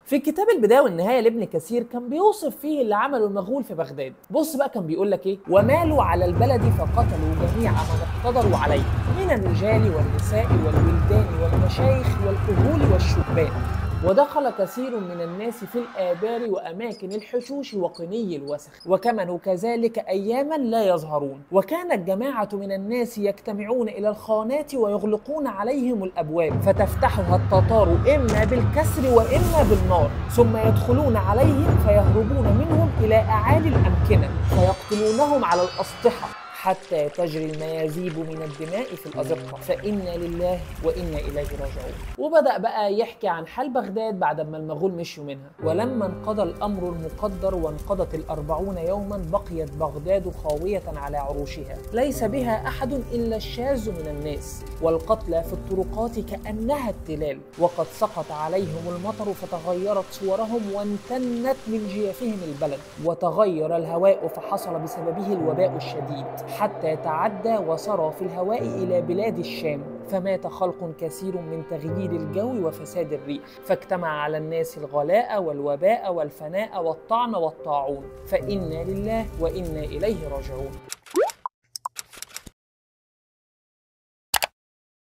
في كتاب البداية والنهاية لابن كثير كان بيوصف فيه اللي عمله المغول في بغداد. بص بقى كان بيقول لك ايه: ومالوا على البلد فقتلوا جميع من اقتدروا عليه من الرجال والنساء والولدان والمشايخ والكهول والشبان، ودخل كثير من الناس في الآبار وأماكن الحشوش وقني الوسخ، وكمنوا كذلك أياما لا يظهرون. وكانت جماعة من الناس يجتمعون إلى الخانات ويغلقون عليهم الأبواب، فتفتحها التتار إما بالكسر وإما بالنار، ثم يدخلون عليهم فيهربون منهم إلى أعالي الأمكنة فيقتلونهم على الأسطحة حتى تجري الميازيب من الدماء في الأزقة، فإنا لله وإنا إليه راجعون. وبدأ بقى يحكي عن حال بغداد بعد ما المغول مشوا منها. ولما انقضى الأمر المقدر وانقضت 40 يوما بقيت بغداد خاوية على عروشها، ليس بها أحد إلا الشاذ من الناس، والقتلى في الطرقات كأنها التلال، وقد سقط عليهم المطر فتغيرت صورهم وامتنت من جيافهم البلد، وتغير الهواء فحصل بسببه الوباء الشديد حتى تعدى وسرى في الهواء إلى بلاد الشام، فمات خلق كثير من تغيير الجو وفساد الريح، فاجتمع على الناس الغلاء والوباء والفناء والطعن والطاعون، فإنا لله وإنا إليه راجعون.